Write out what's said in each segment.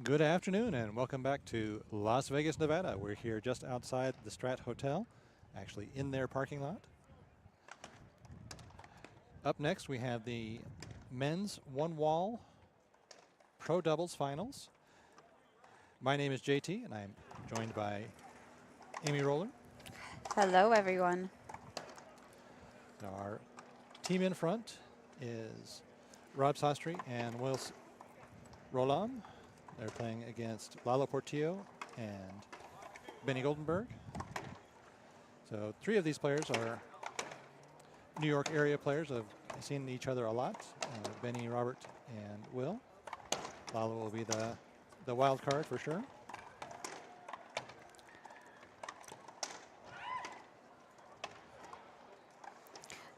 Good afternoon and welcome back to Las Vegas, Nevada. We're here just outside the Strat Hotel, actually in their parking lot. Up next we have the men's one wall pro doubles finals. My name is JT and I'm joined by Amy Roller. Hello, everyone. Our team in front is Rob Sostre and Rolon. They're playing against Lalo Portillo and Benny Goldenberg. So 3 of these players are New York area players. Have seen each other a lot. Benny, Robert, and Will. Lalo will be the wild card for sure.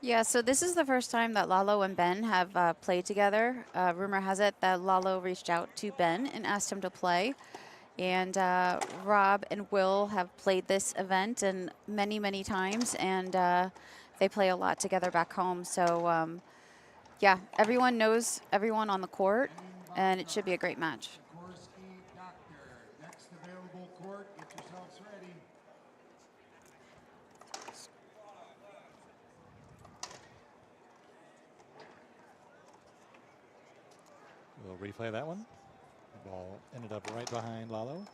Yeah, so this is the first time that Lalo and Ben have played together. Rumor has it that Lalo reached out to Ben and asked him to play. And Rob and Will have played this event and many times, and they play a lot together back home. So, yeah, everyone knows everyone on the court, and it should be a great match. Next available court, get yourselves ready. We'll replay that one. The ball ended up right behind Lalo.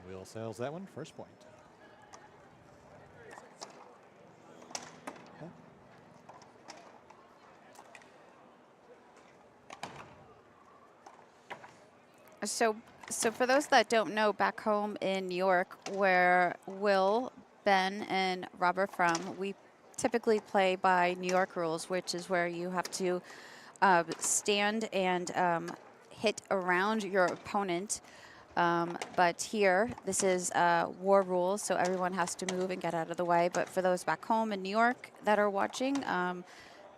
Will sails that one, first point. Okay. So for those that don't know, back home in New York, where Will, Ben, and Rob are from, we typically play by New York rules, which is where you have to stand and hit around your opponent. But here, this is war rules, so everyone has to move and get out of the way. But for those back home in New York that are watching,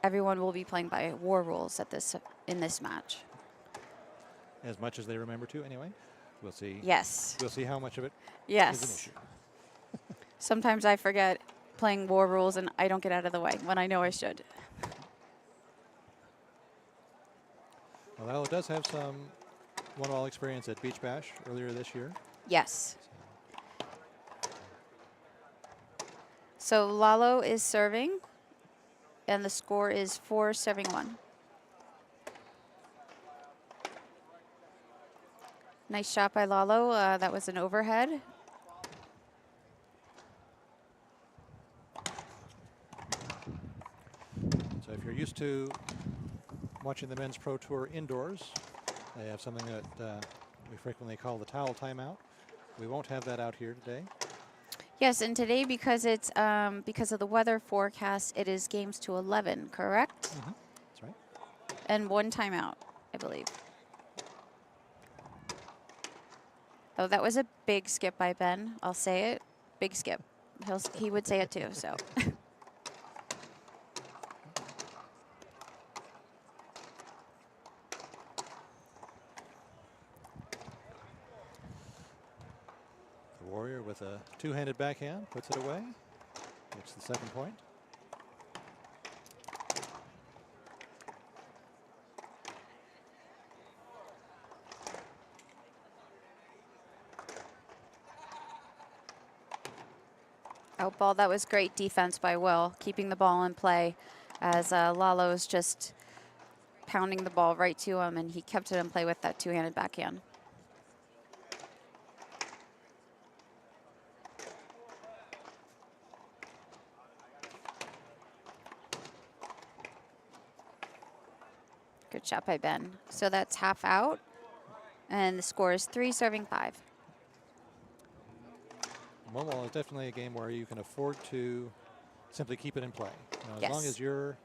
everyone will be playing by war rules in this match. As much as they remember to, anyway. We'll see. Yes. We'll see how much of it Yes. is an issue. Sometimes I forget playing war rules and I don't get out of the way when I know I should. Well, Lalo does have some one-all experience at Beach Bash earlier this year. Yes. So Lalo is serving, and the score is 4-1. Nice shot by Lalo. That was an overhead. So if you're used to watching the men's pro tour indoors, they have something that we frequently call the towel timeout. We won't have that out here today. Yes, and today, because it's because of the weather forecast, it is games to 11, correct? Mm-hmm. That's right. And 1 timeout, I believe. Oh, that was a big skip by Ben. I'll say it. Big skip. He would say it too, so. The Warrior with a two-handed backhand puts it away. Gets the second point. Out ball, that was great defense by Will, keeping the ball in play as Lalo's just pounding the ball right to him, and he kept it in play with that two-handed backhand. Good shot by Ben. So that's half out, and the score is 3-5. One wall is definitely a game where you can afford to simply keep it in play. You know, as Yes. long as you're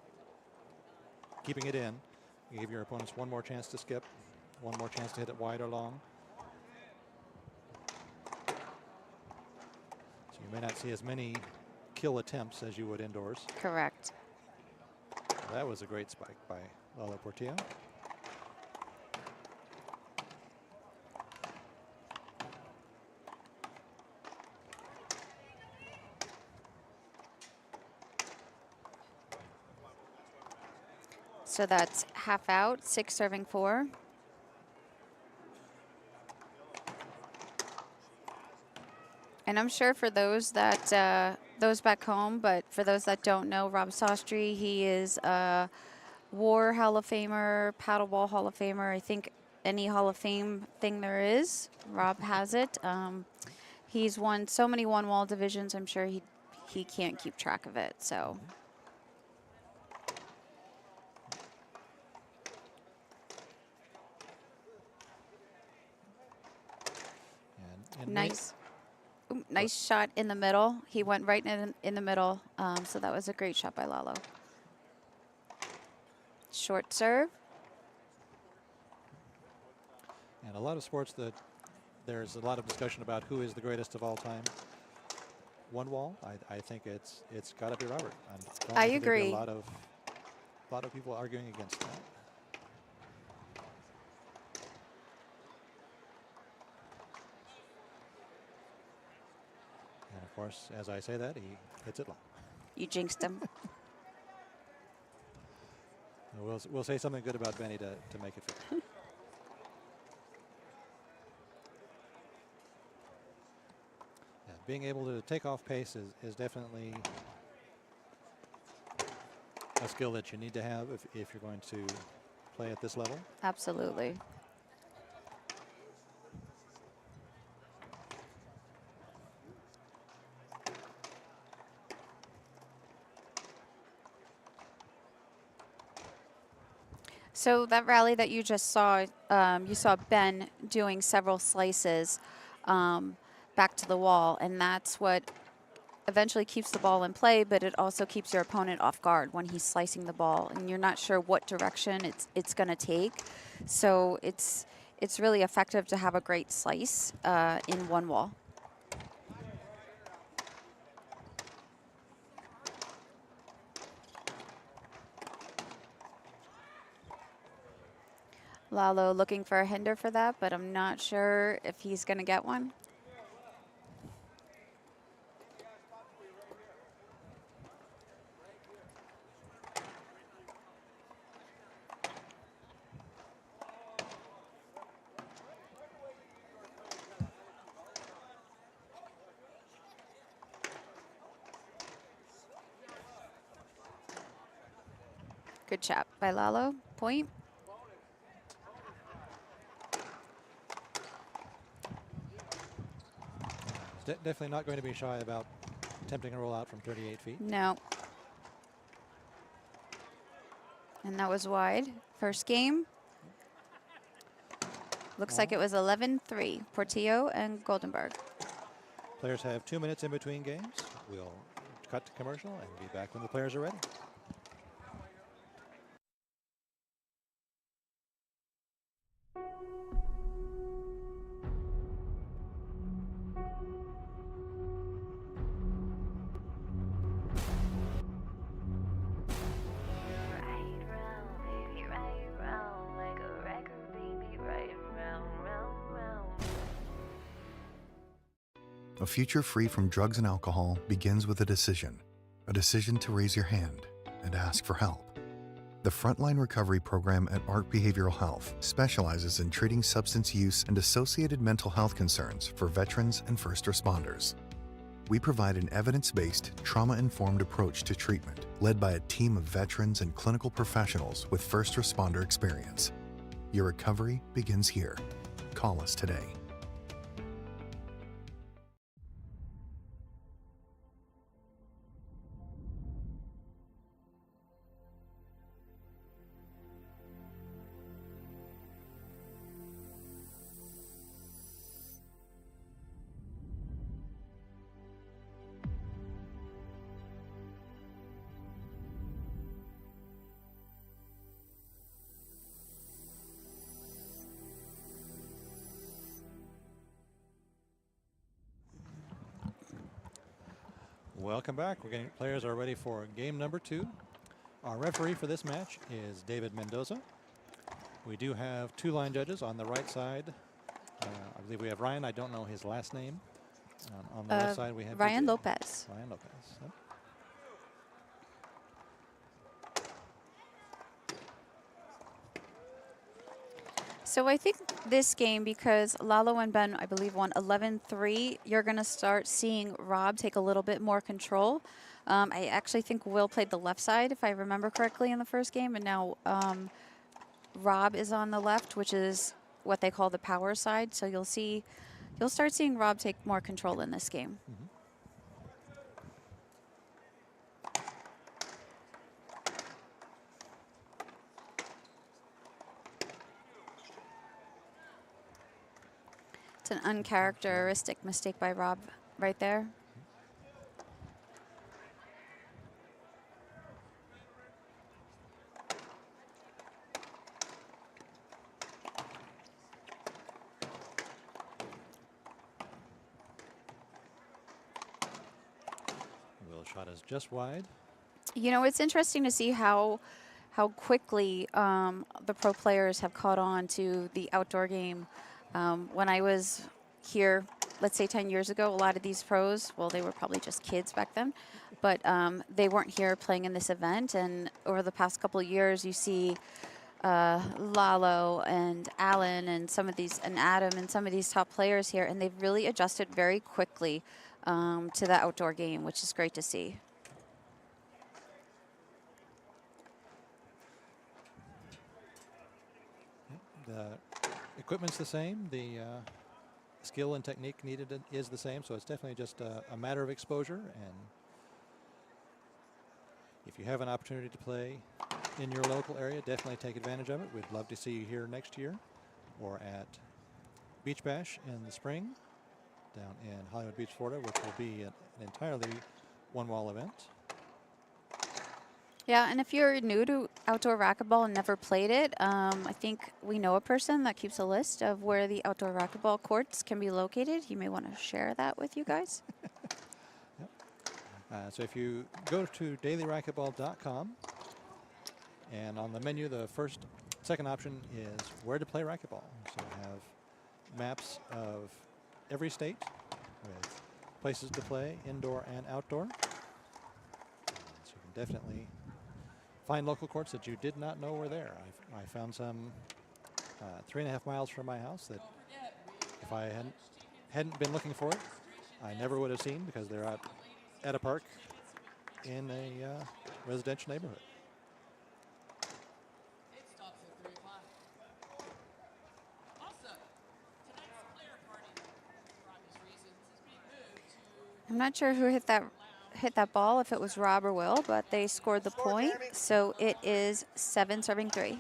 keeping it in, you give your opponents one more chance to skip, one more chance to hit it wide or long. So you may not see as many kill attempts as you would indoors. Correct. That was a great spike by Lalo Portillo. So that's half out, 6 serving 4. And I'm sure for those that those back home, but for those that don't know, Rob Sostre, he is a War Hall of Famer, Paddleball Hall of Famer. I think any Hall of Fame thing there is, Rob has it. He's won so many one-wall divisions. I'm sure he can't keep track of it. So. And Nice. Ooh, nice shot in the middle. He went right in the middle. So that was a great shot by Lalo. Short serve. And a lot of sports that there's a lot of discussion about who is the greatest of all time. One wall, I think it's got to be Robert. I think there'd be agree. A lot of people arguing against that. And of course, as I say that, he hits it low. You jinxed him. We'll say something good about Benny to make it fair. Yeah, being able to take off pace is definitely a skill that you need to have if you're going to play at this level. Absolutely. So that rally that you just saw, you saw Ben doing several slices back to the wall, and that's what eventually keeps the ball in play, but it also keeps your opponent off guard when he's slicing the ball, and you're not sure what direction it's going to take. So it's really effective to have a great slice in one wall. Lalo looking for a hinder for that, but I'm not sure if he's going to get one. Good shot by Lalo. Point. Definitely not going to be shy about attempting a rollout from 38 feet. No. And that was wide. First game. Looks like it was 11-3. Portillo and Goldenberg. Players have 2 minutes in between games. We'll cut to commercial and be back when the players are ready. A future free from drugs and alcohol begins with a decision to raise your hand and ask for help. The Frontline Recovery Program at ARC Behavioral Health specializes in treating substance use and associated mental health concerns for veterans and first responders. We provide an evidence-based, trauma-informed approach to treatment, led by a team of veterans and clinical professionals with first responder experience. Your recovery begins here. Call us today. Welcome back. Players are ready for game number 2. Our referee for this match is David Mendoza. We do have 2 line judges on the right side. I believe we have Ryan. I don't know his last name. On the left side we have Ryan DJ. Lopez. Ryan Lopez. Yep. So I think this game, because Lalo and Ben, I believe, won 11-3, you're going to start seeing Rob take a little bit more control. I actually think Will played the left side, if I remember correctly, in the first game, and now Rob is on the left, which is what they call the power side. So you'll start seeing Rob take more control in this game. It's an uncharacteristic mistake by Rob right there. Will shot is just wide. You know, it's interesting to see how quickly the pro players have caught on to the outdoor game. When I was here, let's say 10 years ago, a lot of these pros, well, they were probably just kids back then, but they weren't here playing in this event. And over the past couple of years, you see Lalo and Alan and Adam and some of these top players here, and they've really adjusted very quickly to the outdoor game, which is great to see. The equipment's the same. The skill and technique needed is the same. So it's definitely just a matter of exposure. And if you have an opportunity to play in your local area, definitely take advantage of it. We'd love to see you here next year or at Beach Bash in the spring down in Hollywood Beach, Florida, which will be an entirely one-wall event. Yeah, and if you're new to outdoor racquetball and never played it, I think we know a person that keeps a list of where the outdoor racquetball courts can be located. You may want to share that with you guys. Yep. So if you go to dailyracquetball.com, and on the menu, the second option is where to play racquetball. So we have maps of every state with places to play, indoor and outdoor. So you can definitely find local courts that you did not know were there. I found some 3.5 miles from my house that if I hadn't been looking for it, I never would have seen, because they're out at a park in a residential neighborhood. I'm not sure who hit that ball, if it was Rob or Will, but they scored the point. So it is 7-3.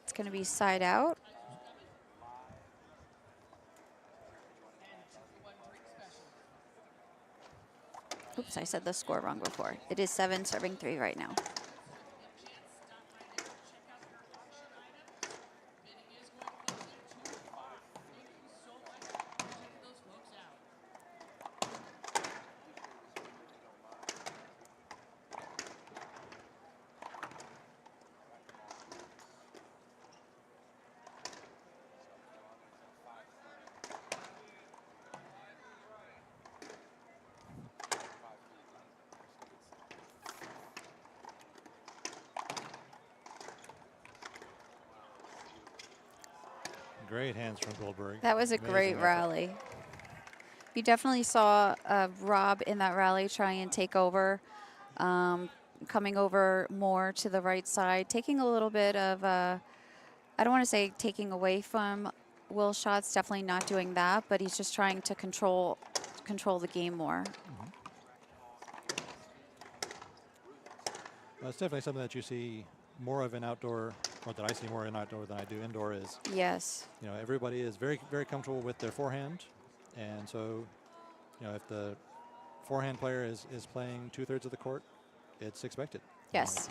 It's going to be side out. Oops, I said the score wrong before. It is 7-3 right now. Great hands from Goldberg. That was a Amazing great effort. rally. You definitely saw Rob in that rally try and take over, coming over more to the right side, taking a little bit of, I don't want to say taking away from Will's shots, definitely not doing that, but he's just trying to control the game more. Well, it's definitely something that you see more of in outdoor, or that I see more in outdoor than I do indoor, is, Yes. you know, everybody is very, very comfortable with their forehand. And so, you know, if the forehand player is playing 2/3 of the court, it's expected. Yes.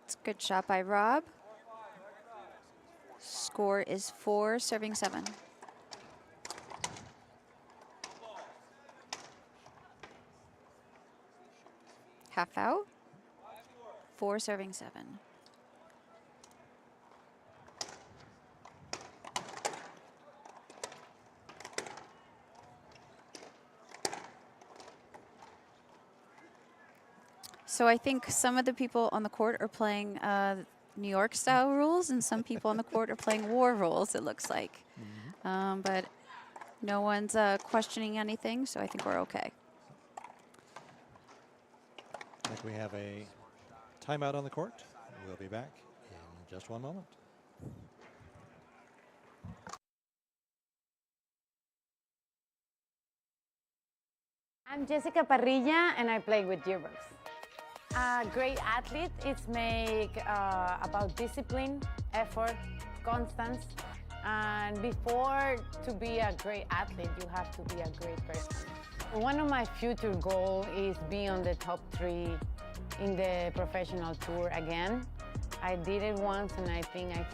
It's a good shot by Rob. Score is 4-7. Half out. 4 serving 7. So I think some of the people on the court are playing New York style rules, and some people on the court are playing war rules, it looks like. But no one's questioning anything, so I think we're okay. I think we have a timeout on the court. We'll be back in just one moment. I'm Jessica Parrilla, and I play with Gearbox. A great athlete is about discipline, effort, constance, and before to be a great athlete, you have to be a great person. One of my future goals is be on the top 3 in the professional tour again. I did it once, and I think I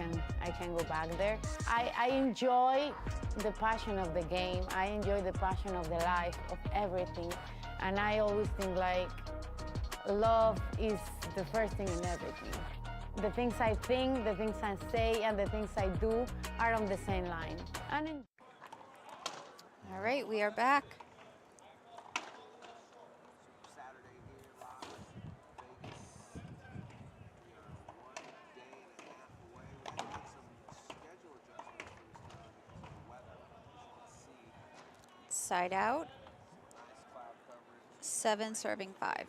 can go back there. I enjoy the passion of the game. I enjoy the passion of the life, of everything. And I always think like love is the first thing in everything. The things I think, the things I say, and the things I do are on the same line. All right, we are back. Side out. 7 serving 5.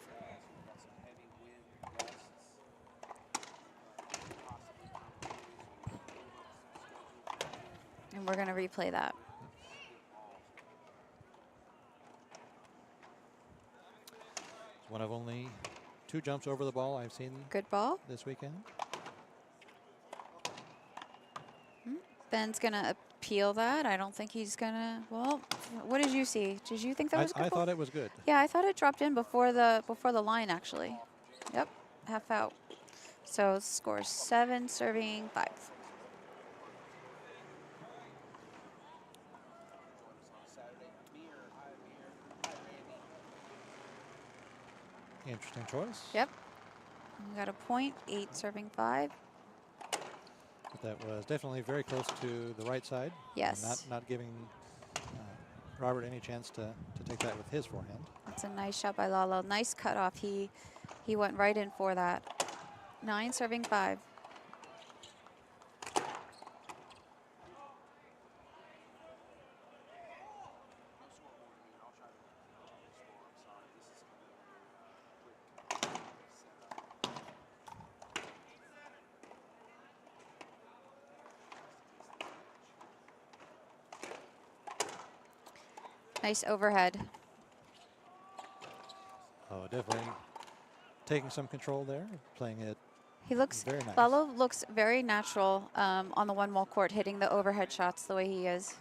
And we're going to replay that. It's one of only 2 jumps over the ball I've seen Good ball. this weekend. Ben's going to appeal that. I don't think he's going to. Well, what did you see? Did you think that was good? I ball? thought it was good. Yeah, I thought it dropped in before the line actually. Yep, half out. So score 7 serving 5. Interesting choice. Yep. We got a point. 8 serving 5. But that was definitely very close to the right side. Yes. Not giving Robert any chance to take that with his forehand. That's a nice shot by Lalo. Nice cutoff. He went right in for that. 9 serving 5. Nice overhead. Oh, definitely taking some control there, playing it. He looks, very nice. Lalo looks very natural on the one-wall court, hitting the overhead shots the way he is.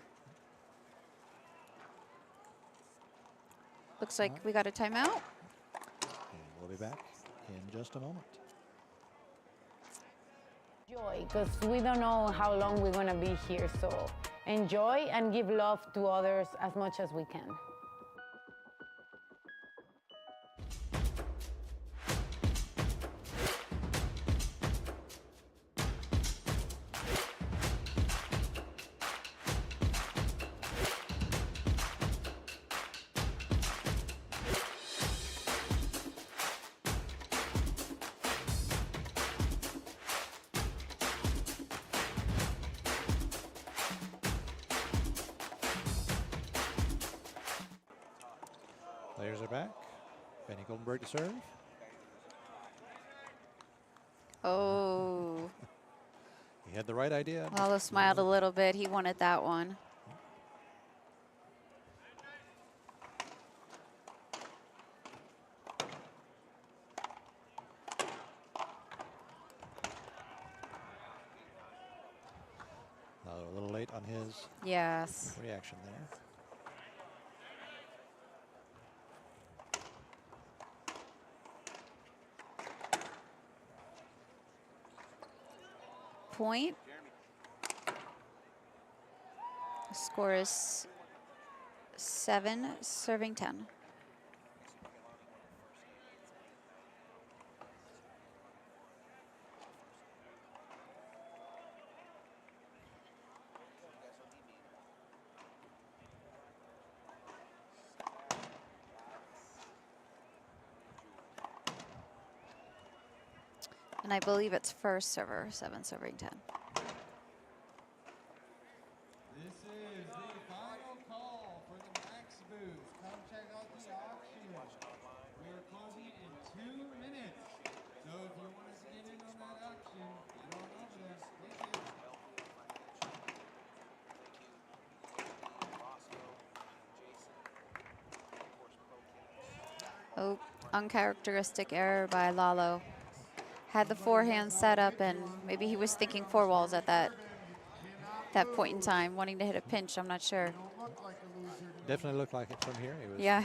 Looks like we got a timeout. And we'll be back in just a moment. Enjoy, because we don't know how long we're going to be here, so enjoy and give love to others as much as we can. Players are back. Benny Goldenberg to serve. Oh, He had the right idea. Lalo smiled a little bit. He wanted that one. A little late on his Yes. reaction there. Point. The score is 7 serving 10. And I believe it's first server, 7 serving 10. This is the final call for the Max booth. Come check out the auction. We are closing in 2 minutes. So if you want to get in on that auction, get on over there. Thank you. Oh, uncharacteristic error by Lalo. Had the forehand set up, and maybe he was thinking 4 walls at that point in time, wanting to hit a pinch. I'm not sure. Definitely looked like it from here. It was. Yeah.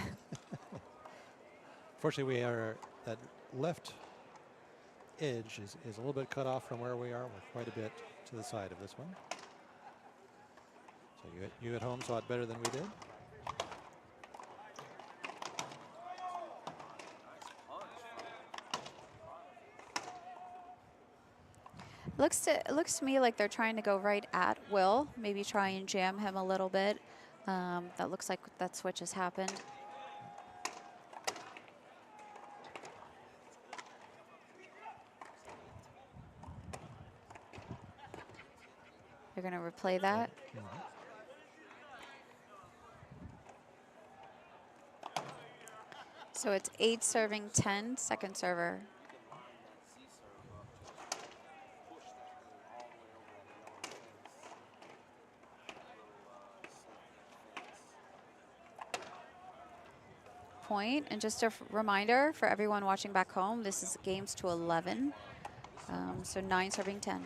Fortunately, we are that left edge is a little bit cut off from where we are. We're quite a bit to the side of this one. So you at home saw it better than we did. It looks to me like they're trying to go right at Will, maybe try and jam him a little bit. That looks like that switch has happened. They're going to replay that. So it's 8 serving 10, second server. Point. And just a reminder for everyone watching back home, this is games to 11. So 9 serving 10.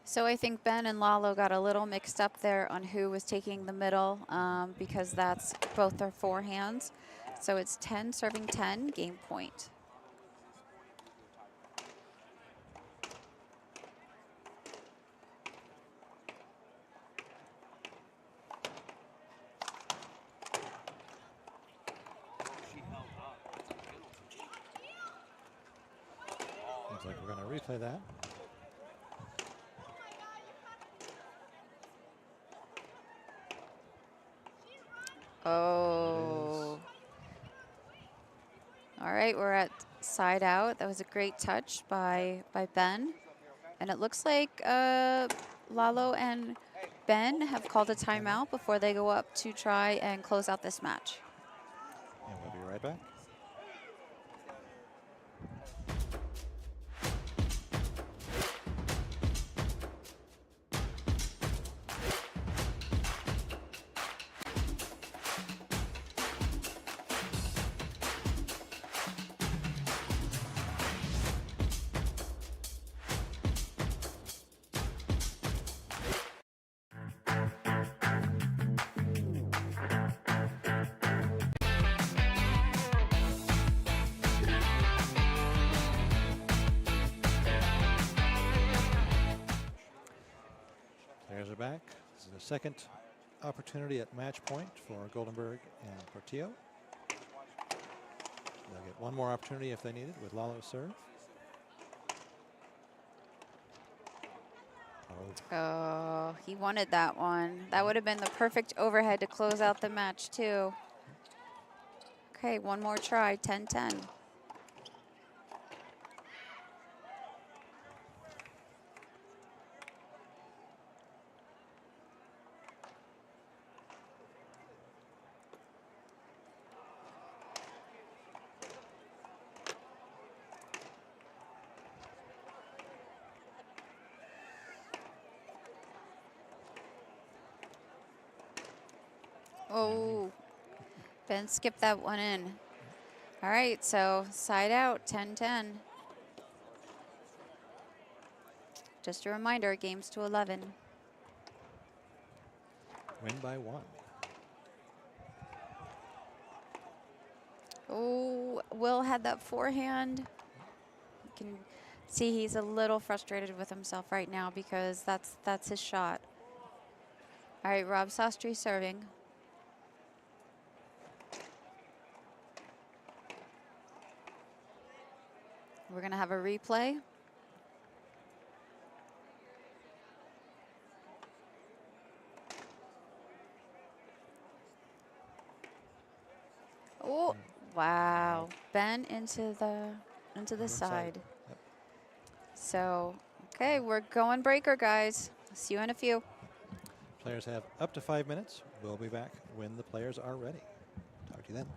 So I think Ben and Lalo got a little mixed up there on who was taking the middle, because that's both their forehands. So it's 10 serving 10, game point. Looks like we're going to replay that. Oh. All right, we're at side out. That was a great touch by Ben. And it looks like Lalo and Ben have called a timeout before they go up to try and close out this match. And we'll be right back. Players are back. This is the second opportunity at match point for Goldenberg and Portillo. They'll get one more opportunity if they need it with Lalo's serve. Oh, he wanted that one. That would have been the perfect overhead to close out the match, too. Okay, one more try, 10-10. Oh, Ben skipped that one in. All right, so side out, 10-10. Just a reminder, games to 11. Win by 1. Oh, Will had that forehand. You can see he's a little frustrated with himself right now because that's his shot. All right, Rob Sostre serving. We're going to have a replay. Oh, wow. Ben into the Inside. side. Yep. So, okay, we're going breaker, guys. See you in a few. Players have up to 5 minutes. We'll be back when the players are ready. Talk to you then.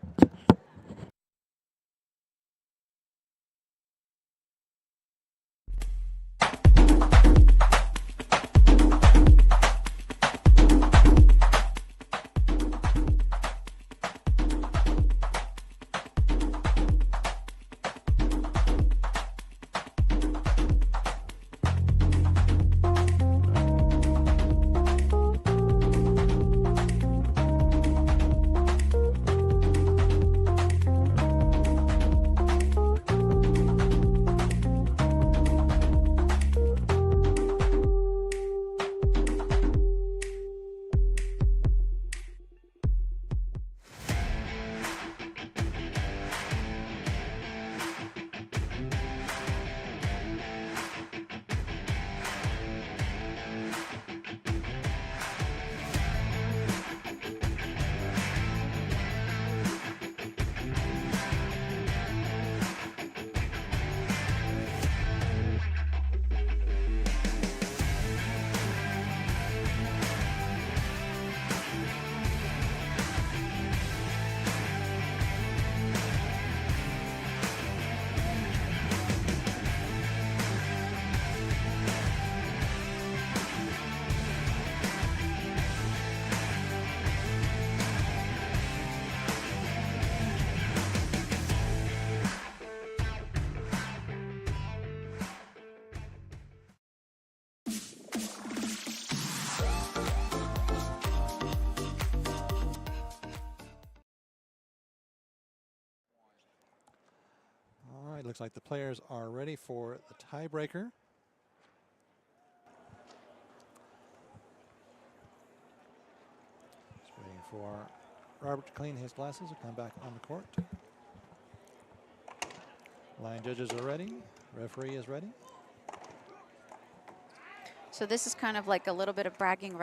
All right, looks like the players are ready for the tiebreaker. Just waiting for Robert to clean his glasses and come back on the court. Line judges are ready. Referee is ready. So this is kind of like a little bit of bragging